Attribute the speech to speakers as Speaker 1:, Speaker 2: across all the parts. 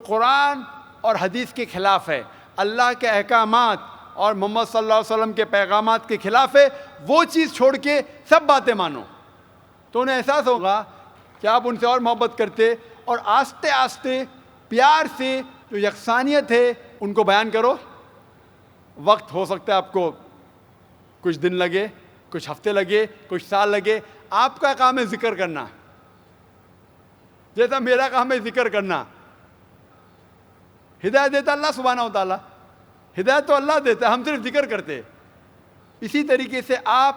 Speaker 1: قرآن اور حدیث کے خلاف ہے، اللہ کے احکامات اور محمد صلی اللہ علیہ وسلم کے پیغامات کے خلاف ہے، وہ چیز چھوڑ کے سب باتیں مانو تو انہیں احساس ہوگا کہ آپ ان سے اور محبت کرتے، اور آہستہ آہستہ پیار سے جو یکسانیت ہے ان کو بیان کرو. وقت ہو سکتا ہے آپ کو کچھ دن لگے، کچھ ہفتے لگے، کچھ سال لگے. آپ کا کام ہے ذکر کرنا، جیسا میرا کام ہے ذکر کرنا. ہدایت دیتا اللہ سبحانہ و تعالیٰ، ہدایت تو اللہ دیتا ہے، ہم صرف ذکر کرتے. اسی طریقے سے آپ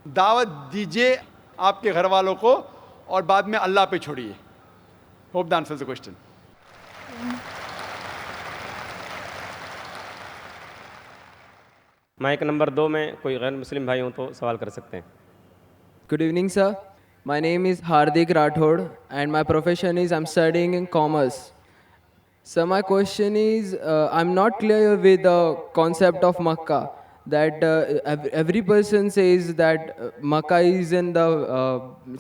Speaker 1: دعوت دیجئے آپ کے گھر والوں کو اور بعد میں اللہ پہ چھوڑیے. Hope that answers the question.
Speaker 2: Mic number 2 میں کوئی غیر مسلم بھائی ہوں تو سوال کر سکتے ہیں.
Speaker 3: Good evening, sir. My name is Hardik Rathod and my profession is I'm studying in commerce. So my question is, I'm not clear with the concept of Makkah. That every person says that Makkah is in the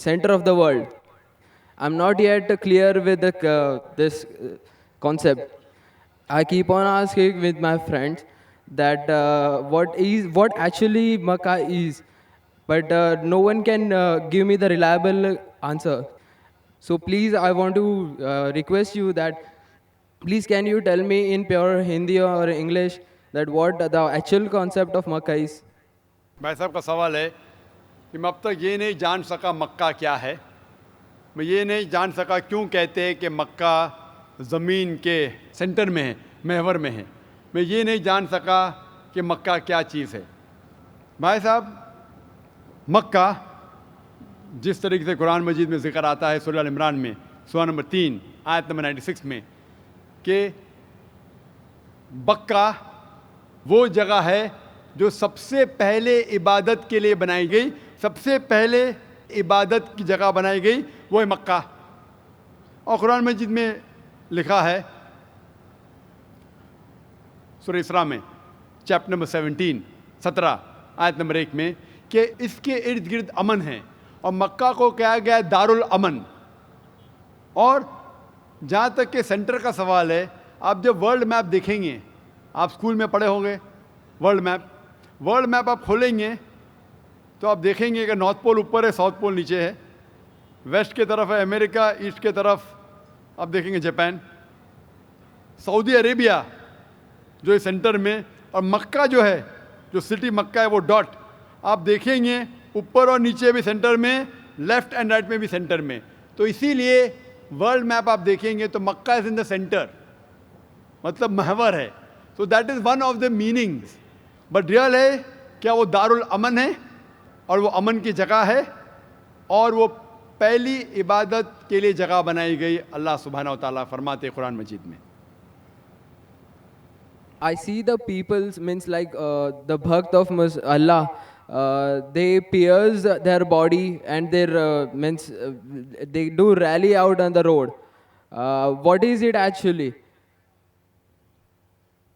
Speaker 3: center of the world. I'm not yet clear with this concept. I keep on asking with my friends that what actually Makkah is, but no one can give me the reliable answer. So please, I want to request you that please can you tell me in pure Hindi or English that what the actual concept of Makkah is.
Speaker 1: بھائی صاحب کا سوال ہے کہ میں اب تک یہ نہیں جان سکا مکہ کیا ہے، میں یہ نہیں جان سکا کیوں کہتے ہیں کہ مکہ زمین کے سینٹر میں ہے، محور میں ہے. میں یہ نہیں جان سکا کہ مکہ کیا چیز ہے. بھائی صاحب، مکہ جس طریقے سے قرآن مجید میں ذکر آتا ہے سورہ ال عمران میں سورہ نمبر 3 آیت نمبر 96 میں کہ بکہ وہ جگہ ہے جو سب سے پہلے عبادت کے لیے بنائی گئی، سب سے پہلے عبادت کی جگہ بنائی گئی وہ ہے مکہ. اور قرآن مجید میں لکھا ہے سورہ اسراء میں چیپٹر نمبر 17 آیت نمبر 1 میں کہ اس کے ارد گرد امن ہے، اور مکہ کو کہا گیا ہے دار الامن. اور جہاں تک کہ سینٹر کا سوال ہے، آپ جب ورلڈ میپ دیکھیں گے، آپ اسکول میں پڑھے ہوں گے ورلڈ میپ آپ کھولیں گے تو آپ دیکھیں گے کہ نارتھ پول اوپر ہے، ساؤتھ پول نیچے ہے، ویسٹ کی طرف ہے امریکہ، ایسٹ کی طرف آپ دیکھیں گے جاپان، سعودی عربیہ جو ہے سینٹر میں، اور مکہ جو ہے، جو سٹی مکہ ہے وہ ڈاٹ آپ دیکھیں گے اوپر اور نیچے بھی سینٹر میں، لیفٹ اینڈ رائٹ میں بھی سینٹر میں. تو اسی لیے ورلڈ میپ آپ دیکھیں گے تو مکہ از ان دا سینٹر، مطلب محور ہے. So that is one of the meanings. But real ہے کیا وہ دار الامن ہے، اور وہ امن کی جگہ ہے، اور وہ پہلی عبادت کے لیے جگہ بنائی گئی. اللہ سبحانہ و تعالیٰ فرماتے قرآن مجید میں.
Speaker 3: I see the people's means like the bhakt of Allah. They pierce their body and their means they do rally out on the road. What is it actually?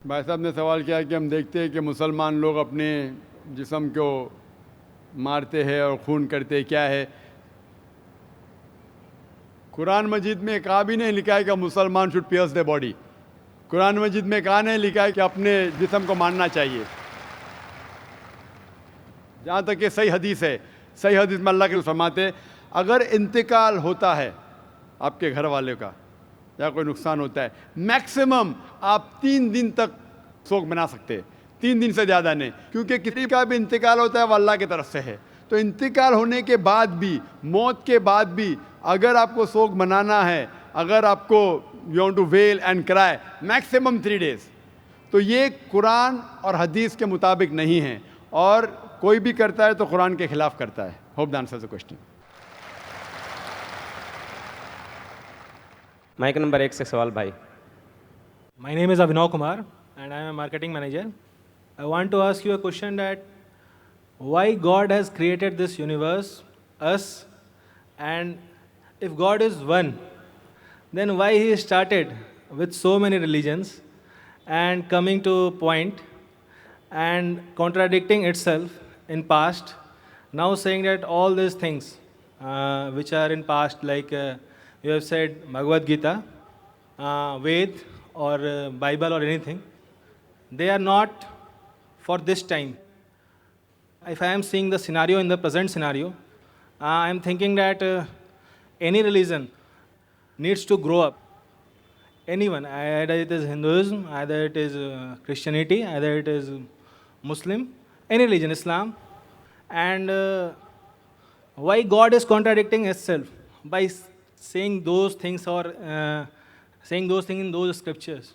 Speaker 1: بھائی صاحب نے سوال کیا کہ ہم دیکھتے ہیں کہ مسلمان لوگ اپنے جسم کو مارتے ہیں اور خون کرتے ہیں، کیا ہے؟ قرآن مجید میں کہا بھی نہیں لکھا ہے کہ مسلمان شوڈ پیئرس دی باڈی. قرآن مجید میں کہا نہیں لکھا ہے کہ اپنے جسم کو مارنا چاہیے. جہاں تک کہ صحیح حدیث ہے، صحیح حدیث میں اللہ کے فرماتے اگر انتقال ہوتا ہے آپ کے گھر والے کا یا کوئی نقصان ہوتا ہے، میکسیمم آپ 3 دن تک سوگ منا سکتے ہیں، 3 دن سے زیادہ نہیں، کیونکہ کسی کا بھی انتقال ہوتا ہے وہ اللہ کی طرف سے ہے. تو انتقال ہونے کے بعد بھی، موت کے بعد بھی اگر آپ کو سوگ منانا ہے، اگر آپ کو you want to well and کرائے، میکسیمم 3 days. تو یہ قرآن اور حدیث کے مطابق نہیں ہے، اور کوئی بھی کرتا ہے تو قرآن کے خلاف کرتا ہے. Hope that answers the question.
Speaker 2: Mic number 1 سے سوال بھائی.
Speaker 4: My name is Abhinav Kumar and I am a marketing manager. I want to ask you a question that why God has created this universe, us, and if God is one, then why He started with so many religions and coming to a point and contradicting itself in past, now saying that all these things which are in past, like you have said Bhagavad Gita, Ved or Bible or anything. They are not for this time. If I am seeing the scenario in the present scenario, I am thinking that any religion needs to grow up. Anyone, either it is Hinduism, either it is Christianity, either it is Muslim, any religion, Islam. And why God is contradicting itself by saying those things or saying those things in those scriptures?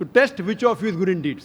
Speaker 1: to test which of you is good in deeds.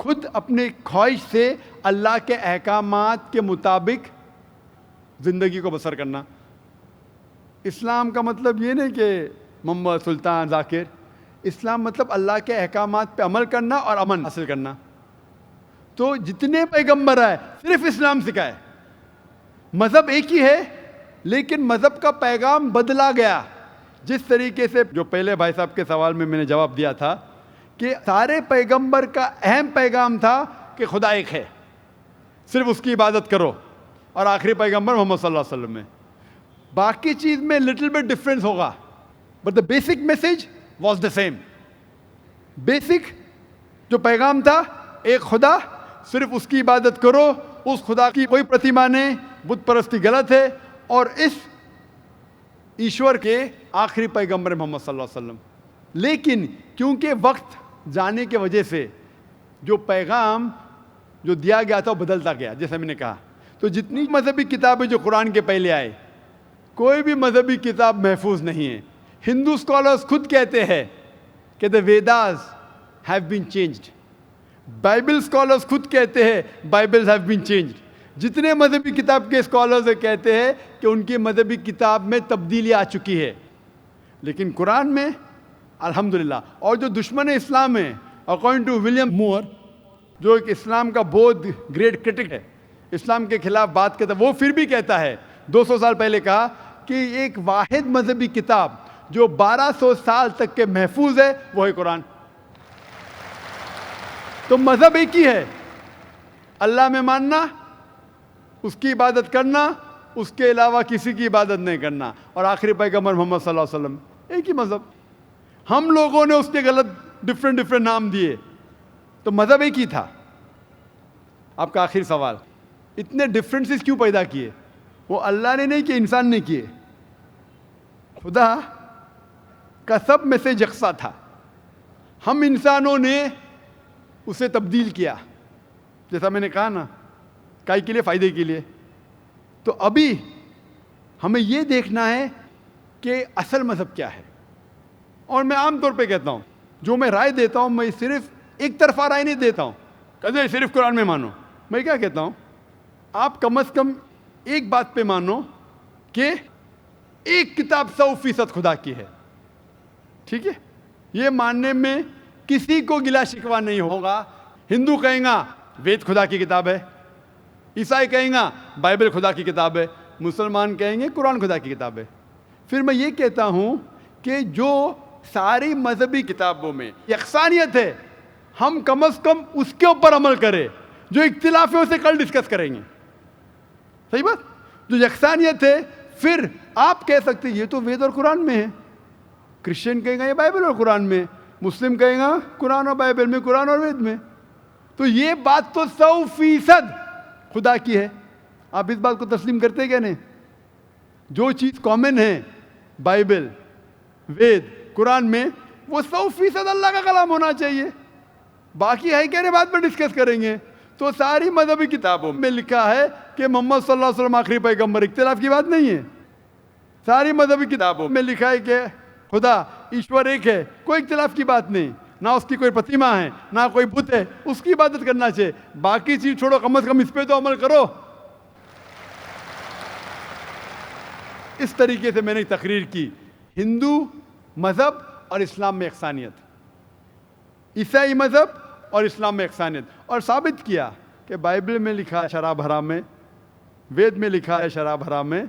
Speaker 1: خود اپنے خواہش سے اللہ کے احکامات کے مطابق زندگی کو بسر کرنا. اسلام کا مطلب یہ نہیں کہ محمد سلطان ذاکر. اسلام مطلب اللہ کے احکامات پہ عمل کرنا اور امن حاصل کرنا. تو جتنے پیغمبر آئے صرف اسلام سکھائے. مذہب ایک ہی ہے لیکن مذہب کا پیغام بدلا گیا. جس طریقے سے جو پہلے بھائی صاحب کے سوال میں نے جواب دیا تھا کہ سارے پیغمبر کا اہم پیغام تھا کہ خدا ایک ہے, صرف اس کی عبادت کرو, اور آخری پیغمبر محمد صلی اللہ علیہ وسلم میں باقی چیز میں لٹل بٹ ڈفرینس ہوگا, but the basic message was the same. Basic جو پیغام تھا ایک خدا, صرف اس کی عبادت کرو, اس خدا کی کوئی پرتیما نہیں, بت پرستی غلط ہے, اور اس ایشور کے آخری پیغمبر محمد صلی اللہ علیہ وسلم. لیکن کیونکہ وقت جانے کی وجہ سے جو پیغام جو دیا گیا تھا وہ بدلتا گیا, جیسے میں نے کہا. تو جتنی مذہبی کتابیں جو قرآن کے پہلے آئے, کوئی بھی مذہبی کتاب محفوظ نہیں ہے. ہندو اسکالرس خود کہتے ہیں کہ the Vedas have been changed. Bible scholars خود کہتے ہیں بائبلز ہیو بین چینجڈ. جتنے مذہبی کتاب کے اسکالرز کہتے ہیں کہ ان کی مذہبی کتاب میں تبدیلی آ چکی ہے, لیکن قرآن میں الحمدللہ. اور جو دشمن اسلام ہے, اکارڈنگ ٹو ولیم مور, جو ایک اسلام کا بہت گریٹ کرٹک ہے, اسلام کے خلاف بات کرتا ہے, وہ پھر بھی کہتا ہے 200 سال پہلے کہا کہ ایک واحد مذہبی کتاب جو 1200 سال تک کے محفوظ ہے وہ ہے قرآن. تو مذہب ایک ہی ہے, اللہ میں ماننا, اس کی عبادت کرنا, اس کے علاوہ کسی کی عبادت نہیں کرنا, اور آخری پیغمبر محمد صلی اللہ علیہ وسلم. ایک ہی مذہب. ہم لوگوں نے اس کے غلط ڈفرینٹ نام دیے, تو مذہب ایک ہی تھا. آپ کا آخری سوال, اتنے ڈفرینسز کیوں پیدا کیے؟ وہ اللہ نے نہیں کیے, انسان نے کیے. خدا کا سب میسج یکساں تھا, ہم انسانوں نے اسے تبدیل کیا. جیسا میں نے کہا نا, کائی کے لیے, فائدے کے لیے. تو ابھی ہمیں یہ دیکھنا ہے کہ اصل مذہب کیا ہے. اور میں عام طور پہ کہتا ہوں, جو میں رائے دیتا ہوں, میں صرف ایک طرفہ رائے نہیں دیتا ہوں کہ صرف قرآن میں مانو. میں کیا کہتا ہوں, آپ کم از کم ایک بات پہ مانو کہ ایک کتاب 100% خدا کی ہے. ٹھیک ہے, یہ ماننے میں کسی کو گلا شکوہ نہیں ہوگا. ہندو کہیں گا وید خدا کی کتاب ہے, عیسائی کہیں گا بائبل خدا کی کتاب ہے, مسلمان کہیں گے قرآن خدا کی کتاب ہے. پھر میں یہ کہتا ہوں کہ جو ساری مذہبی کتابوں میں یکسانیت ہے, ہم کم از کم اس کے اوپر عمل کریں. جو اختلاف ہے اسے کل ڈسکس کریں گے. صحیح بات. جو یکسانیت ہے, پھر آپ کہہ سکتے یہ تو وید اور قرآن میں ہے, کرسچن کہیں گا یہ بائبل اور قرآن میں, مسلم کہیں گا قرآن اور بائبل میں, قرآن اور وید میں. تو یہ بات تو 100% خدا کی ہے. آپ اس بات کو تسلیم کرتے کیا نہیں؟ جو چیز کامن ہے بائبل, وید, قرآن میں, وہ 100% اللہ کا کلام ہونا چاہیے. باقی ہے کہنے بات میں ڈسکس کریں گے. تو ساری مذہبی کتابوں میں لکھا ہے کہ محمد صلی اللہ علیہ وسلم آخری پیغمبر, اختلاف کی بات نہیں ہے. ساری مذہبی کتابوں میں لکھا ہے کہ خدا ایشور ایک ہے, کوئی اختلاف کی بات نہیں. نہ اس کی کوئی پرتیما ہے, نہ کوئی بت ہے, اس کی عبادت کرنا چاہیے. باقی چیز چھوڑو, کم از کم اس پہ تو عمل کرو. اس طریقے سے میں نے تقریر کی ہندو مذہب اور اسلام میں یکسانیت, عیسائی مذہب اور اسلام میں یکسانیت, اور ثابت کیا کہ بائبل میں لکھا ہے شراب حرام ہے, وید میں لکھا ہے شراب حرام ہے,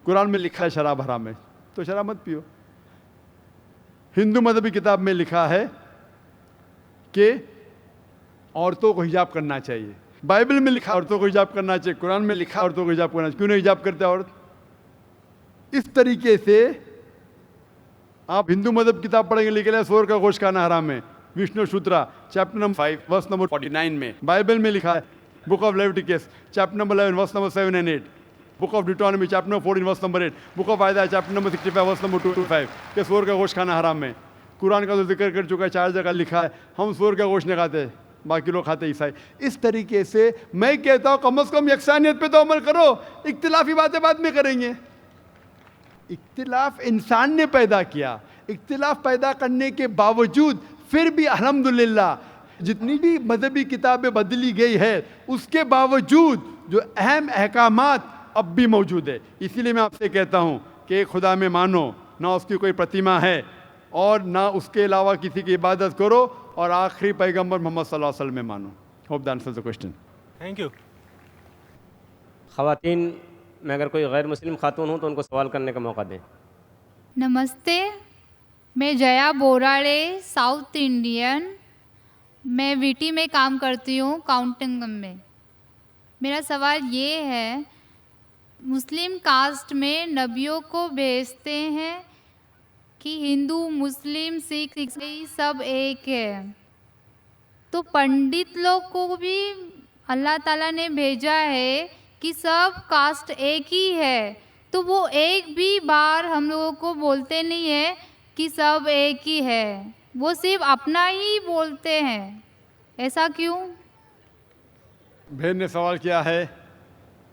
Speaker 1: قرآن میں لکھا ہے شراب حرام ہے, تو شراب مت پیو. ہندو مذہبی کتاب میں لکھا ہے کہ عورتوں کو حجاب کرنا چاہیے, بائبل میں لکھا عورتوں کو حجاب کرنا چاہیے, قرآن میں لکھا عورتوں کو حجاب کرنا چاہیے. کیوں نہیں حجاب کرتے عورت؟ اس طریقے سے آپ ہندو مذہب کتاب پڑھیں گے, لکھا ہے سور کا گوشت کھانا حرام ہے, Vishnu Sutra chapter number 5 verse number 49 میں. بائبل میں لکھا ہے book of Leviticus chapter number 11 verse number 7 and 8, book of Deuteronomy chapter number 14 verse number 8, book of Isaiah chapter number 65 verse number 2 to 5 کہ سور کا گوشت کھانا حرام ہے. قرآن کا تو ذکر کر چکا ہے, 4 جگہ لکھا ہے ہم سور کا گوشت نہیں کھاتے, باقی لوگ کھاتے عیسائی. اس طریقے سے میں کہتا ہوں کم از کم یکسانیت پہ تو عمل کرو, اختلافی باتیں بعد میں کریں گے. اختلاف انسان نے پیدا کیا, اختلاف پیدا کرنے کے باوجود پھر بھی الحمدللہ جتنی بھی مذہبی کتابیں بدلی گئی ہے اس کے باوجود جو اہم احکامات اب بھی موجود ہے. اسی لیے میں آپ سے کہتا ہوں کہ ایک خدا میں مانو, نہ اس کی کوئی پرتیما ہے اور نہ اس کے علاوہ کسی کی عبادت کرو, اور آخری پیغمبر محمد صلی اللہ علیہ وسلم میں مانو. Hope that answers the question.
Speaker 4: Thank you.
Speaker 2: خواتین میں اگر کوئی غیر مسلم خاتون ہوں تو ان کو سوال کرنے کا موقع دیں.
Speaker 5: نمستے, میں جیا بوراڑے, ساؤتھ انڈین. میں وی ٹی میں کام کرتی ہوں, کاؤنٹنگ میں. میرا سوال یہ ہے, مسلم کاسٹ میں نبیوں کو بھیجتے ہیں کہ ہندو, مسلم, سکھ, عیسائی سب ایک ہے, تو پنڈت لوگ کو بھی اللہ تعالیٰ نے بھیجا ہے کہ سب کاسٹ ایک ہی ہے, تو وہ ایک بھی بار ہم لوگوں کو بولتے نہیں ہیں کہ سب ایک ہی ہے, وہ صرف اپنا ہی بولتے ہیں, ایسا کیوں؟
Speaker 1: بہن نے سوال کیا ہے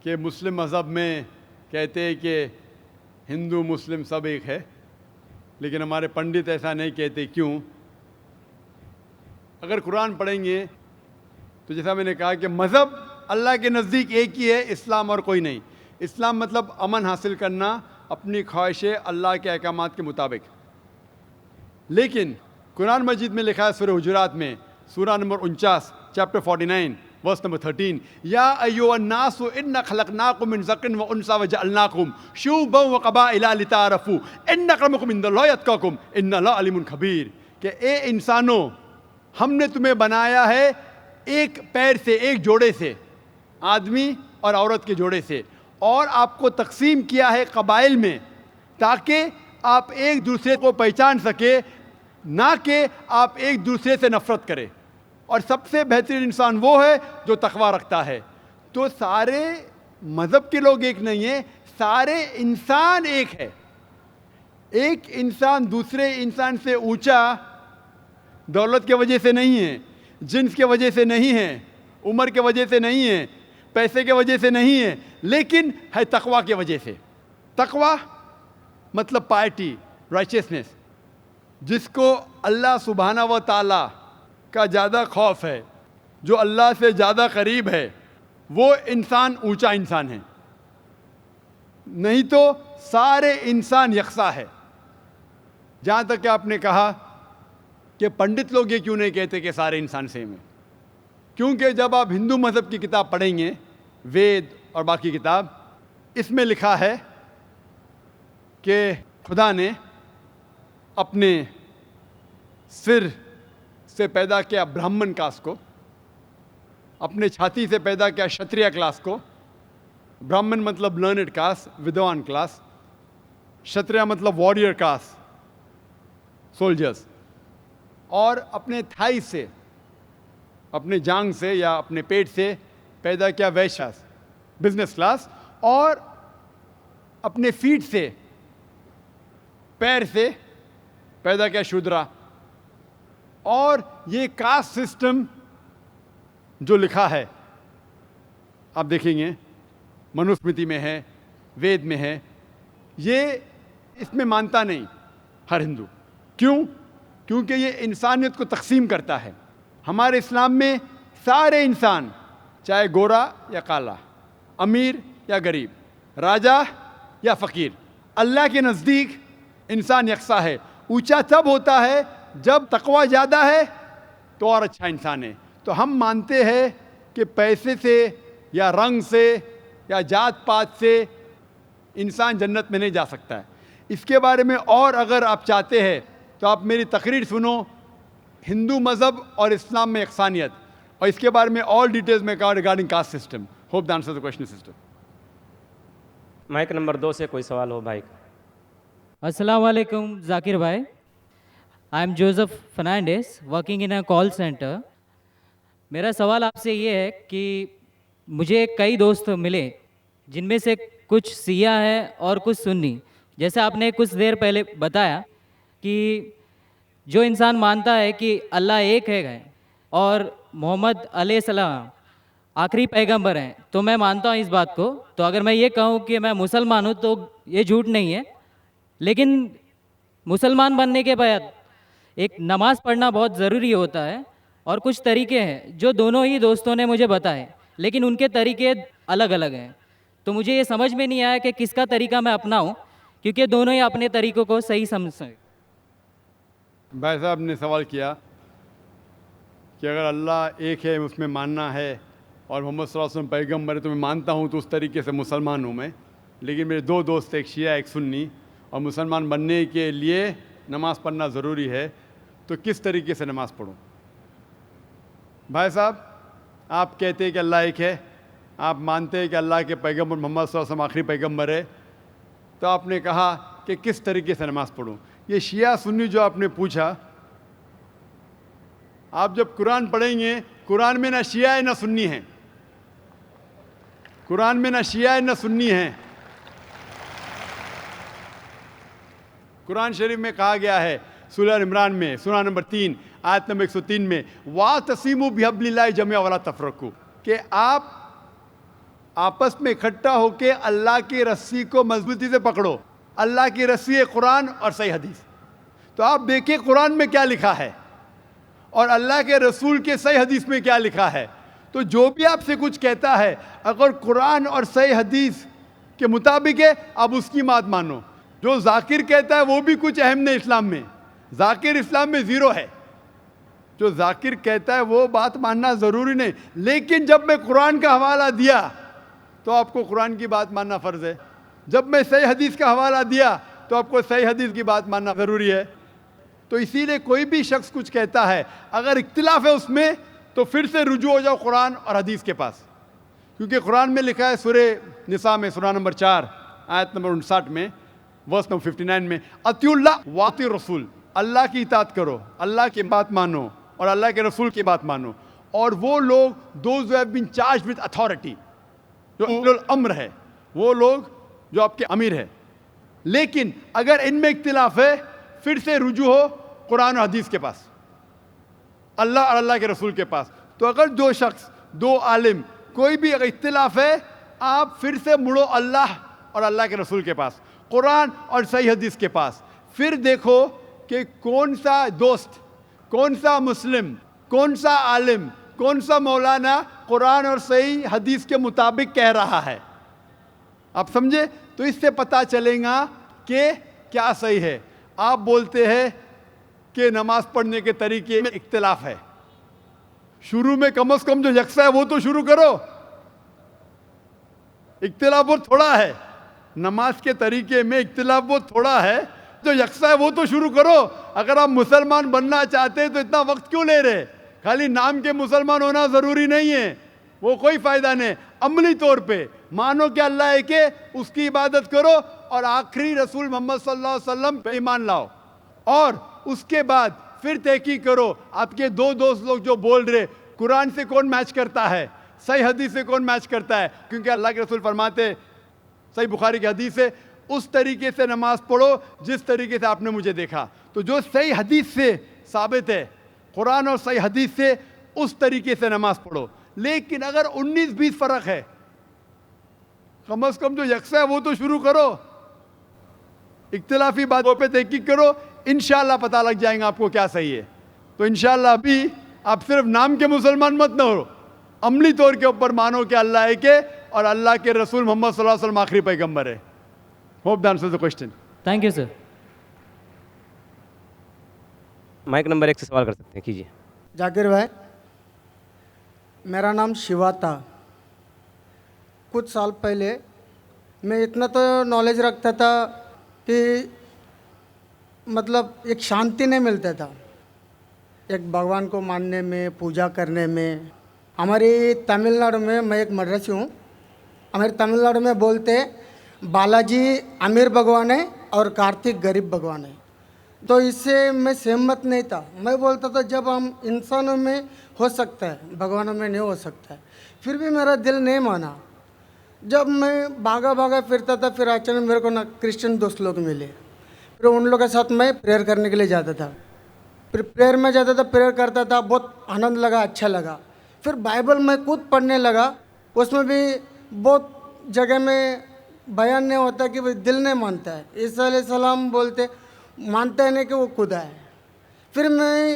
Speaker 1: کہ مسلم مذہب میں کہتے ہیں کہ ہندو مسلم سب ایک ہے, لیکن ہمارے پنڈت ایسا نہیں کہتے, کیوں؟ اگر قرآن پڑھیں گے تو جیسا میں نے کہا کہ مذہب اللہ کے نزدیک ایک ہی ہے, اسلام اور کوئی نہیں. اسلام مطلب امن حاصل کرنا اپنی خواہشیں اللہ کے احکامات کے مطابق. لیکن قرآن مجید میں لکھا ہے سورہ حجرات میں, سورہ نمبر 49, چیپٹر 49, ورس نمبر 13, یا ایھا الناس انا خلقناکم من ذکر و انثی وجعلناکم شعوبا وقبائل لتعارفوا ان اکرمکم عند اللہ اتقاکم ان اللہ علیم خبیر, کہ اے انسانوں, ہم نے تمہیں بنایا ہے ایک پیر سے, ایک جوڑے سے, آدمی اور عورت کے جوڑے سے, اور آپ کو تقسیم کیا ہے قبائل میں تاکہ آپ ایک دوسرے کو پہچان سکے, نہ کہ آپ ایک دوسرے سے نفرت کریں. اور سب سے بہترین انسان وہ ہے جو تقویٰ رکھتا ہے. تو سارے مذہب کے لوگ ایک نہیں ہیں, سارے انسان ایک ہے. ایک انسان دوسرے انسان سے اونچا دولت کے وجہ سے نہیں ہے, جنس کے وجہ سے نہیں ہے, عمر کے وجہ سے نہیں ہے, پیسے کے وجہ سے نہیں ہے, لیکن ہے تقویٰ کی وجہ سے. تقویٰ مطلب پائٹی, رائچیسنس. جس کو اللہ سبحانہ و تعالیٰ کا زیادہ خوف ہے, جو اللہ سے زیادہ قریب ہے, وہ انسان اونچا انسان ہے. نہیں تو سارے انسان یکساں ہے. جہاں تک کہ آپ نے کہا کہ پنڈت لوگ یہ کیوں نہیں کہتے کہ سارے انسان سیم ہیں, کیونکہ جب آپ ہندو مذہب کی کتاب پڑھیں گے, وید اور باقی کتاب, اس میں لکھا ہے کہ خدا نے اپنے سر سے پیدا کیا برہمن کاسٹ کو, اپنے چھاتی سے پیدا کیا شتریہ کلاس کو. برہمن مطلب لرنڈ کاسٹ, ودوان کلاس. شتریہ مطلب وارڈیئر کاسٹ, سولجرز. اور اپنے تھائی سے, اپنے جانگ سے یا اپنے پیٹ سے پیدا کیا ویشیاس, بزنس کلاس. اور اپنے فیٹ سے, پیر سے پیدا کیا شودرا. اور یہ کاسٹ سسٹم جو لکھا ہے آپ دیکھیں گے منوسمرتی میں ہے, وید میں ہے, یہ اس میں مانتا نہیں ہر ہندو. کیوں؟ کیونکہ یہ انسانیت کو تقسیم کرتا ہے. ہمارے اسلام میں سارے انسان, چاہے گورا یا کالا, امیر یا غریب, راجا یا فقیر, اللہ کے نزدیک انسان یکساں ہے. اونچا تب ہوتا ہے جب تقویٰ زیادہ ہے تو اور اچھا انسان ہے. تو ہم مانتے ہیں کہ پیسے سے یا رنگ سے یا جات پات سے انسان جنت میں نہیں جا سکتا ہے. اس کے بارے میں اور اگر آپ چاہتے ہیں تو آپ میری تقریر سنو, ہندو مذہب اور اسلام میں یکسانیت, اور اس کے بارے میں اور ڈیٹیلز میں کہا regarding caste system. Hope the answer the question system.
Speaker 2: Mic number 2 سے کوئی سوال ہو بھائی.
Speaker 6: السلام علیکم ذاکر بھائی. I am Joseph Fernandes working in a call centre. میرا سوال آپ سے یہ ہے کہ مجھے کئی دوست ملے جن میں سے کچھ سیاہ ہیں اور کچھ سنی. جیسے آپ نے کچھ دیر پہلے بتایا کہ جو انسان مانتا ہے کہ اللہ ایک ہے اور محمد علیہ السلام آخری پیغمبر ہیں, تو میں مانتا ہوں اس بات کو. تو اگر میں یہ کہوں کہ میں مسلمان ہوں تو یہ جھوٹ نہیں ہے. لیکن مسلمان بننے کے بعد ایک نماز پڑھنا بہت ضروری ہوتا ہے. اور کچھ طریقے ہیں جو دونوں ہی دوستوں نے مجھے بتائے، لیکن ان کے طریقے الگ الگ ہیں. تو مجھے یہ سمجھ میں نہیں آیا کہ کس کا طریقہ میں اپناؤں، کیونکہ دونوں ہی اپنے طریقوں کو صحیح سمجھیں.
Speaker 1: بھائی صاحب نے سوال کیا کہ اگر اللہ ایک ہے اس میں ماننا ہے اور محمد صلی اللہ علیہ وسلم پیغمبر ہے تو میں مانتا ہوں، تو اس طریقے سے مسلمان ہوں میں. لیکن میرے دو دوست، ایک شیعہ ایک سنی، اور مسلمان بننے کے لیے نماز پڑھنا ضروری ہے، تو کس طریقے سے نماز پڑھوں؟ بھائی صاحب، آپ کہتے ہیں کہ اللہ ایک ہے، آپ مانتے ہیں کہ اللہ کے پیغمبر محمد صلی اللہ علیہ وسلم آخری پیغمبر ہے، تو آپ نے کہا کہ کس طریقے سے نماز پڑھوں؟ یہ شیعہ سنی جو آپ نے پوچھا، آپ جب قرآن پڑھیں گے، قرآن میں نہ شیعہ ہے نہ سنی ہیں، قرآن میں نہ شیعہ ہے نہ سنی ہیں. قرآن شریف میں کہا گیا ہے سورہ عمران میں سورہ نمبر 3 آیت نمبر 103 میں وَاعْتَصِمُوا بِحَبْلِ اللَّهِ جَمِيعًا وَلَا تَفَرَّقُوا، کہ آپ آپس میں اکٹھا ہو کے اللہ کی رسی کو مضبوطی سے پکڑو. اللہ کی رسی ہے قرآن اور صحیح حدیث. تو آپ دیکھیں قرآن میں کیا لکھا ہے اور اللہ کے رسول کے صحیح حدیث میں کیا لکھا ہے. تو جو بھی آپ سے کچھ کہتا ہے اگر قرآن اور صحیح حدیث کے مطابق ہے آپ اس کی بات مانو. جو ذاکر کہتا ہے وہ بھی کچھ اہم نہیں اسلام میں، ذاکر اسلام میں زیرو ہے. جو ذاکر کہتا ہے وہ بات ماننا ضروری نہیں، لیکن جب میں قرآن کا حوالہ دیا تو آپ کو قرآن کی بات ماننا فرض ہے. جب میں صحیح حدیث کا حوالہ دیا تو آپ کو صحیح حدیث کی بات ماننا ضروری ہے. تو اسی لیے کوئی بھی شخص کچھ کہتا ہے اگر اختلاف ہے اس میں تو پھر سے رجوع ہو جاؤ قرآن اور حدیث کے پاس. کیونکہ قرآن میں لکھا ہے سورہ نساء میں سورہ نمبر 4 آیت نمبر 59 میں ورس نمبر 59 میں اطیعوا اللہ واطیعوا الرسول، اللہ کی اطاعت کرو، اللہ کی بات مانو اور اللہ کے رسول کی بات مانو. اور وہ لوگ those who have been charged with authority، جو اولو الامر ہے، وہ لوگ جو آپ کے امیر ہے. لیکن اگر ان میں اختلاف ہے پھر سے رجوع ہو قرآن اور حدیث کے پاس، اللہ اور اللہ کے رسول کے پاس. تو اگر دو شخص، دو عالم، کوئی بھی اگر اختلاف ہے آپ پھر سے مڑو اللہ اور اللہ کے رسول کے پاس، قرآن اور صحیح حدیث کے پاس. پھر دیکھو کہ کون سا دوست، کون سا مسلم، کون سا عالم، کون سا مولانا قرآن اور صحیح حدیث کے مطابق کہہ رہا ہے. آپ سمجھے؟ تو اس سے پتہ چلے گا کہ کیا صحیح ہے. آپ بولتے ہیں کہ نماز پڑھنے کے طریقے میں اختلاف ہے، شروع میں کم از کم جو یکساں ہے وہ تو شروع کرو. اختلاف بہت تھوڑا ہے، نماز کے طریقے میں اختلاف بہت تھوڑا ہے، جو یکساں ہے وہ تو شروع کرو. اگر آپ مسلمان بننا چاہتے ہیں تو اتنا وقت کیوں لے رہے؟ خالی نام کے مسلمان ہونا ضروری نہیں ہے، وہ کوئی فائدہ نہیں. عملی طور پہ مانو کہ اللہ ہے کہ اس کی عبادت کرو اور آخری رسول محمد صلی اللہ علیہ وسلم پہ ایمان لاؤ. اور اس کے بعد پھر تحقیق کرو آپ کے دو دوست لوگ جو بول رہے قرآن سے کون میچ کرتا ہے، صحیح حدیث سے کون میچ کرتا ہے. کیونکہ اللہ کے رسول فرماتے صحیح بخاری کی حدیث ہے اس طریقے سے نماز پڑھو جس طریقے سے آپ نے مجھے دیکھا. تو جو صحیح حدیث سے ثابت ہے، قرآن اور صحیح حدیث سے، اس طریقے سے نماز پڑھو. لیکن اگر 19-20 فرق ہے، کم از کم جو یکساں ہے وہ تو شروع کرو. اختلافی باتوں پہ تحقیق کرو، انشاءاللہ پتہ لگ جائیں گا آپ کو کیا صحیح ہے. تو انشاءاللہ ابھی آپ صرف نام کے مسلمان مت نہ ہو، عملی طور کے اوپر مانو کہ اللہ ہے کہ اور اللہ کے رسول محمد صلی اللہ علیہ وسلم آخری پیغمبر ہے. Hope that answers the question.
Speaker 6: Thank you sir.
Speaker 2: Mic number 1 سے سوال کر سکتے ہیں، کیجیے.
Speaker 7: ذاکر بھائی، میرا نام شیوا تھا. کچھ سال پہلے میں اتنا تو نالج رکھتا تھا کہ مطلب ایک شانتی نہیں ملتا تھا ایک بھگوان کو ماننے میں، پوجا کرنے میں. ہماری تمل ناڈو میں ایک مدرسی ہوں، ہمارے تمل ناڈو میں بولتے بالاجی امیر بھگوان ہے اور کارتک غریب بھگوان ہے. تو اس سے میں سہمت نہیں تھا. میں بولتا تھا جب ہم انسانوں میں ہو سکتا ہے بھگوانوں میں نہیں ہو سکتا ہے. پھر بھی میرا دل نہیں مانا. جب میں بھاگا پھرتا تھا پھر اچانک میرے کو کرسچن دوست لوگ ملے. پھر ان لوگوں کے ساتھ میں پریئر کرنے کے لیے جاتا تھا. پھر پریئر میں جاتا تھا، پریئر کرتا تھا، بہت آنند لگا، اچھا لگا. پھر بائبل میں خود پڑھنے لگا. اس میں بھی بہت جگہ میں بیان نہیں ہوتا کہ دل نہیں مانتا ہے. عیسیٰ علیہ السلام بولتے مانتا ہے نہیں کہ وہ خدا ہے. پھر میں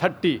Speaker 1: 30,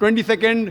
Speaker 1: 22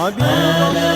Speaker 8: على